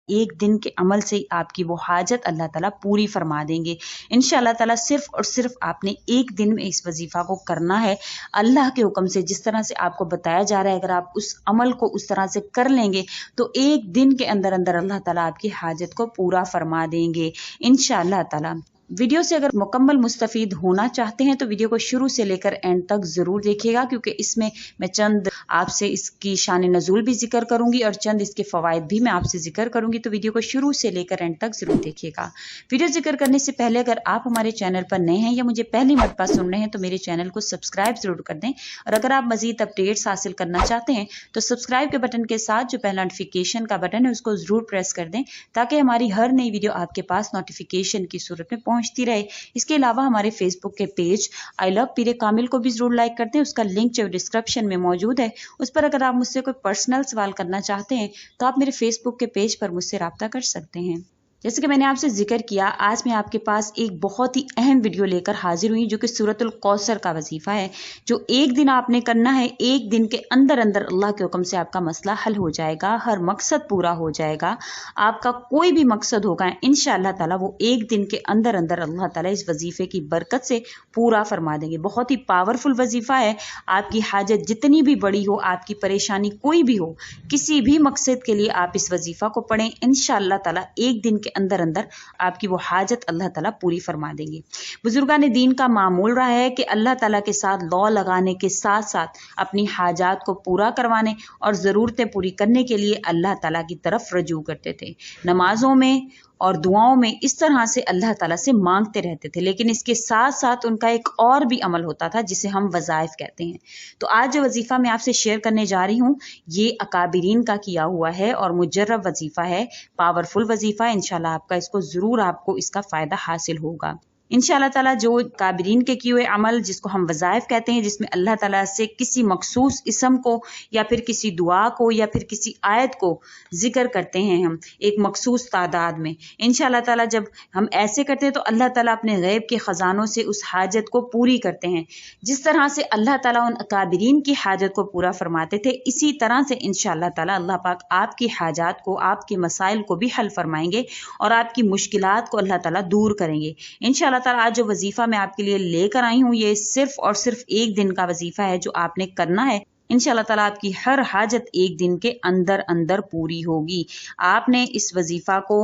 ایک دن کے عمل سے ہی آپ کی وہ حاجت اللہ تعالیٰ پوری فرما دیں گے انشاءاللہ تعالیٰ۔ صرف اور صرف آپ نے ایک دن میں اس وظیفہ کو کرنا ہے اللہ کے حکم سے، جس طرح سے آپ کو بتایا جا رہا ہے۔ اگر آپ اس عمل کو اس طرح سے کر لیں گے تو ایک دن کے اندر اندر اللہ تعالیٰ آپ کی حاجت کو پورا فرما دیں گے انشاءاللہ تعالیٰ۔ ویڈیو سے اگر مکمل مستفید ہونا چاہتے ہیں تو ویڈیو کو شروع سے لے کر اینڈ تک ضرور دیکھیے گا، کیونکہ اس میں چند آپ سے اس کی شان نزول بھی ذکر کروں گی اور چند اس کے فوائد بھی میں آپ سے ذکر کروں گی، تو ویڈیو کو شروع سے لے کر اینڈ تک ضرور دیکھیے گا۔ ویڈیو ذکر کرنے سے پہلے اگر آپ ہمارے چینل پر نئے ہیں یا مجھے پہلی مرتبہ سن رہے ہیں تو میرے چینل کو سبسکرائب ضرور کر دیں، اور اگر آپ مزید اپڈیٹس حاصل کرنا چاہتے ہیں تو سبسکرائب کے بٹن کے ساتھ جو پہلا نوٹیفیکیشن کا بٹن ہے اس کو ضرور پریس کر دیں، تاکہ ہماری ہر نئی ویڈیو آپ کے پاس نوٹیفیکیشن کی صورت میں پہنچتی رہے۔ اس کے علاوہ ہمارے فیس بک کے پیج آئی لو پیر کامل کو بھی ضرور لائک کرتے ہیں، اس کا لنک جو ڈسکرپشن میں موجود ہے، اس پر اگر آپ مجھ سے کوئی پرسنل سوال کرنا چاہتے ہیں تو آپ میرے فیس بک کے پیج پر مجھ سے رابطہ کر سکتے ہیں۔ جیسے کہ میں نے آپ سے ذکر کیا، آج میں آپ کے پاس ایک بہت ہی اہم ویڈیو لے کر حاضر ہوئی، جو کہ سورۃ الکوثر کا وظیفہ ہے، جو ایک دن آپ نے کرنا ہے۔ ایک دن کے اندر اندر اللہ کے حکم سے آپ کا مسئلہ حل ہو جائے گا، ہر مقصد پورا ہو جائے گا۔ آپ کا کوئی بھی مقصد ہوگا انشاءاللہ تعالیٰ وہ ایک دن کے اندر اندر اللہ تعالیٰ اس وظیفے کی برکت سے پورا فرما دیں گے۔ بہت ہی پاورفل وظیفہ ہے۔ آپ کی حاجت جتنی بھی بڑی ہو، آپ کی پریشانی کوئی بھی ہو، کسی بھی مقصد کے لیے آپ اس وظیفہ کو پڑھیں، انشاءاللہ تعالیٰ ایک دن کے اندر اندر آپ کی وہ حاجت اللہ تعالیٰ پوری فرما دیں گے۔ بزرگان دین کا معمول رہا ہے کہ اللہ تعالیٰ کے ساتھ لو لگانے کے ساتھ ساتھ اپنی حاجات کو پورا کروانے اور ضرورتیں پوری کرنے کے لیے اللہ تعالیٰ کی طرف رجوع کرتے تھے، نمازوں میں اور دعاؤں میں اس طرح سے اللہ تعالیٰ سے مانگتے رہتے تھے۔ لیکن اس کے ساتھ ساتھ ان کا ایک اور بھی عمل ہوتا تھا جسے ہم وظائف کہتے ہیں۔ تو آج جو وظیفہ میں آپ سے شیئر کرنے جا رہی ہوں یہ اکابرین کا کیا ہوا ہے اور مجرب وظیفہ ہے، پاورفل وظیفہ ہے۔ انشاءاللہ آپ کا اس کو ضرور آپ کو اس کا فائدہ حاصل ہوگا انشاءاللہ تعالیٰ۔ جو کابرین کے کیے ہوئے عمل جس کو ہم وظائف کہتے ہیں، جس میں اللہ تعالیٰ سے کسی مخصوص اسم کو یا پھر کسی دعا کو یا پھر کسی آیت کو ذکر کرتے ہیں ہم ایک مخصوص تعداد میں، انشاءاللہ تعالیٰ جب ہم ایسے کرتے ہیں تو اللہ تعالیٰ اپنے غیب کے خزانوں سے اس حاجت کو پوری کرتے ہیں۔ جس طرح سے اللہ تعالیٰ ان اکابرین کی حاجت کو پورا فرماتے تھے، اسی طرح سے انشاءاللہ تعالیٰ اللہ پاک آپ کی حاجات کو، آپ کے مسائل کو بھی حل فرمائیں گے اور آپ کی مشکلات کو اللہ تعالیٰ دور کریں گے انشاءاللہ تعالیٰ۔ آج جو وظیفہ میں آپ کے لیے لے کر آئی ہوں یہ صرف اور صرف ایک دن کا وظیفہ ہے جو آپ نے کرنا ہے۔ انشاءاللہ تعالیٰ آپ کی ہر حاجت ایک دن کے اندر اندر پوری ہوگی۔ آپ نے اس وظیفہ کو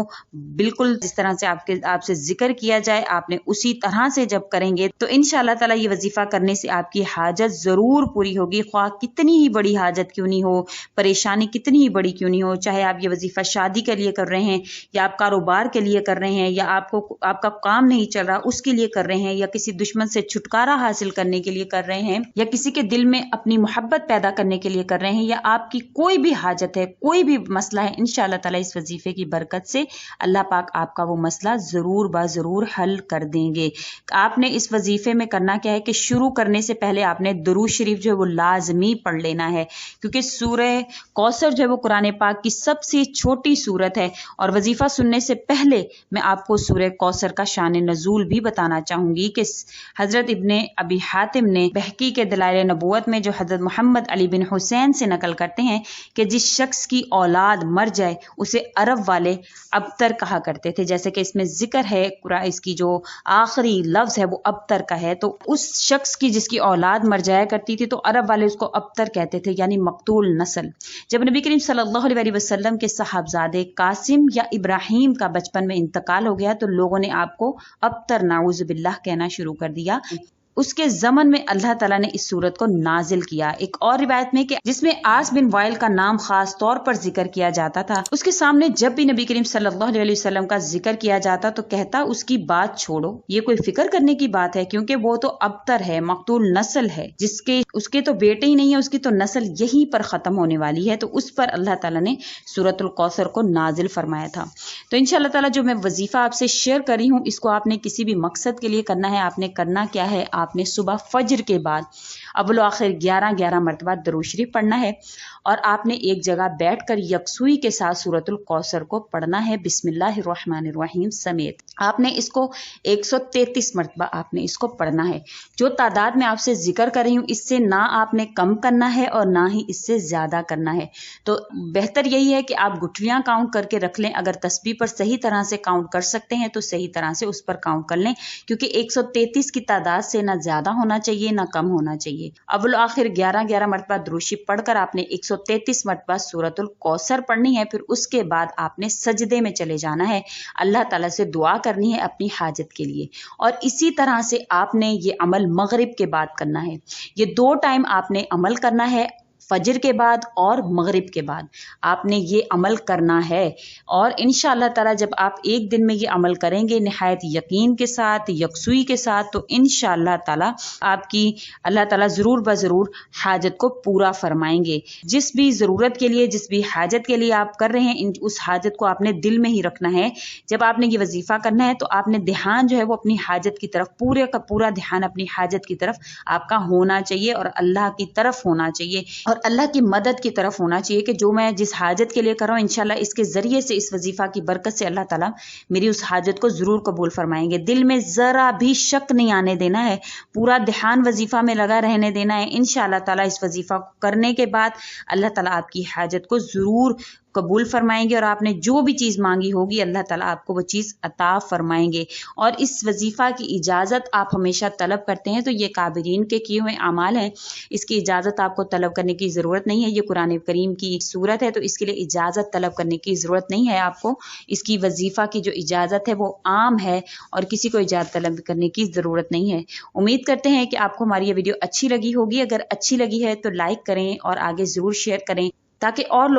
بالکل جس طرح سے آپ سے ذکر کیا جائے آپ نے اسی طرح سے جب کریں گے تو انشاءاللہ تعالیٰ یہ وظیفہ کرنے سے آپ کی حاجت ضرور پوری ہوگی، خواہ کتنی ہی بڑی حاجت کیوں نہیں ہو، پریشانی کتنی ہی بڑی کیوں نہیں ہو، چاہے آپ یہ وظیفہ شادی کے لیے کر رہے ہیں یا آپ کاروبار کے لیے کر رہے ہیں یا آپ کا کام نہیں چل رہا اس کے لیے کر رہے ہیں یا کسی دشمن سے چھٹکارا حاصل کرنے کے لیے کر رہے ہیں یا کسی کے دل میں اپنی محبت پیدا کرنے کے لیے کر رہے ہیں، یا آپ کی کوئی بھی حاجت ہے، کوئی بھی مسئلہ ہے، انشاءاللہ تعالیٰ اس وظیفے کی برکت سے اللہ پاک آپ کا وہ مسئلہ ضرور ضرور حل کر دیں گے۔ آپ نے اس وظیفے میں کرنا کیا ہے کہ شروع کرنے سے پہلے آپ نے درود شریف جو ہے وہ لازمی پڑھ لینا ہے، کیونکہ سورہ کوثر جو ہے وہ قرآن پاک کی سب سے چھوٹی سورت ہے، اور وظیفہ سننے سے پہلے میں آپ کو سورہ کوثر کا شان نزول بھی بتانا چاہوں گی کہ حضرت ابن ابی حاتم نے بہقی کے دلائل نبوت میں جو حضرت محمد علی بن حسین سے نقل کرتے ہیں کہ جس شخص کی اولاد مر جائے اسے عرب والے ابتر کہا کرتے تھے، جیسے کہ اس میں ذکر ہے اس کی جو آخری لفظ ہے وہ ابتر کا ہے، تو اس شخص کی جس کی اولاد مر جایا کرتی تھی تو عرب والے اس کو ابتر کہتے تھے، یعنی مقتول نسل۔ جب نبی کریم صلی اللہ علیہ وسلم کے صاحبزادے قاسم یا ابراہیم کا بچپن میں انتقال ہو گیا تو لوگوں نے آپ کو ابتر نعوذ باللہ کہنا شروع کر دیا۔ اس کے زمن میں اللہ تعالیٰ نے اس سورت کو نازل کیا۔ ایک اور روایت میں کہ جس میں آس بن وائل کا نام خاص طور پر ذکر کیا جاتا تھا، اس کے سامنے جب بھی نبی کریم صلی اللہ علیہ وسلم کا ذکر کیا جاتا تو کہتا اس کی بات چھوڑو، یہ کوئی فکر کرنے کی بات ہے، کیونکہ وہ تو ابتر ہے، مقتول نسل ہے، اس کے تو بیٹے ہی نہیں ہے، اس کی تو نسل یہیں پر ختم ہونے والی ہے۔ تو اس پر اللہ تعالیٰ نے سورۃ الکوثر کو نازل فرمایا تھا۔ تو انشاءاللہ تعالیٰ جو میں وظیفہ آپ سے شیئر کر رہی ہوں اس کو آپ نے کسی بھی مقصد کے لیے کرنا ہے۔ آپ نے کرنا کیا ہے، آپ نے صبح فجر کے بعد اول و آخر 11 مرتبہ درود شریف پڑھنا ہے، اور آپ نے ایک جگہ بیٹھ کر یکسوئی کے ساتھ سورۃ الکوثر کو پڑھنا ہے بسم اللہ الرحمن الرحیم سمیت۔ آپ نے اس کو 133 مرتبہ آپ نے اس کو پڑھنا ہے۔ جو تعداد میں آپ سے ذکر کر رہی ہوں اس سے نہ آپ نے کم کرنا ہے اور نہ ہی اس سے زیادہ کرنا ہے۔ تو بہتر یہی ہے کہ آپ گٹھلیاں کاؤنٹ کر کے رکھ لیں، اگر تسبیح پر صحیح طرح سے کاؤنٹ کر سکتے ہیں تو صحیح طرح سے اس پر کاؤنٹ کر لیں، کیونکہ 133 کی تعداد سے نہ زیادہ ہونا چاہیے نہ کم ہونا چاہیے۔ اول آخر 11 مرتبہ درود شریف پڑھ کر آپ نے 133 مرتبہ سورۃ الکوثر پڑھنی ہے، پھر اس کے بعد آپ نے سجدے میں چلے جانا ہے، اللہ تعالیٰ سے دعا کرنی ہے اپنی حاجت کے لیے۔ اور اسی طرح سے آپ نے یہ عمل مغرب کے بعد کرنا ہے، یہ 2 ٹائم آپ نے عمل کرنا ہے، فجر کے بعد اور مغرب کے بعد آپ نے یہ عمل کرنا ہے۔ اور انشاءاللہ تعالیٰ جب آپ ایک دن میں یہ عمل کریں گے نہایت یقین کے ساتھ، یکسوئی کے ساتھ، تو انشاءاللہ تعالیٰ آپ کی اللہ تعالیٰ ضرور بضرور حاجت کو پورا فرمائیں گے۔ جس بھی ضرورت کے لیے، جس بھی حاجت کے لیے آپ کر رہے ہیں، اس حاجت کو آپ نے دل میں ہی رکھنا ہے۔ جب آپ نے یہ وظیفہ کرنا ہے تو آپ نے دھیان جو ہے وہ اپنی حاجت کی طرف، پورے کا پورا دھیان اپنی حاجت کی طرف آپ کا ہونا چاہیے اور اللہ کی طرف ہونا چاہیے اور اللہ کی مدد کی طرف ہونا چاہیے کہ جو میں جس حاجت کے لیے کر رہا ہوں انشاءاللہ اس کے ذریعے سے، اس وظیفہ کی برکت سے اللہ تعالیٰ میری اس حاجت کو ضرور قبول فرمائیں گے۔ دل میں ذرا بھی شک نہیں آنے دینا ہے، پورا دھیان وظیفہ میں لگا رہنے دینا ہے۔ انشاءاللہ تعالیٰ اس وظیفہ کو کرنے کے بعد اللہ تعالیٰ آپ کی حاجت کو ضرور قبول فرمائیں گے، اور آپ نے جو بھی چیز مانگی ہوگی اللہ تعالیٰ آپ کو وہ چیز عطا فرمائیں گے۔ اور اس وظیفہ کی اجازت آپ ہمیشہ طلب کرتے ہیں تو یہ کابرین کے کیے ہوئے اعمال ہیں، اس کی اجازت آپ کو طلب کرنے کی ضرورت نہیں ہے۔ یہ قرآن کریم کی صورت ہے تو اس کے لیے اجازت طلب کرنے کی ضرورت نہیں ہے آپ کو۔ اس کی وظیفہ کی جو اجازت ہے وہ عام ہے اور کسی کو اجازت طلب کرنے کی ضرورت نہیں ہے۔ امید کرتے ہیں کہ آپ کو ہماری یہ ویڈیو اچھی لگی ہوگی۔ اگر اچھی لگی ہے تو لائک کریں اور آگے ضرور شیئر کریں تاکہ اور لوگ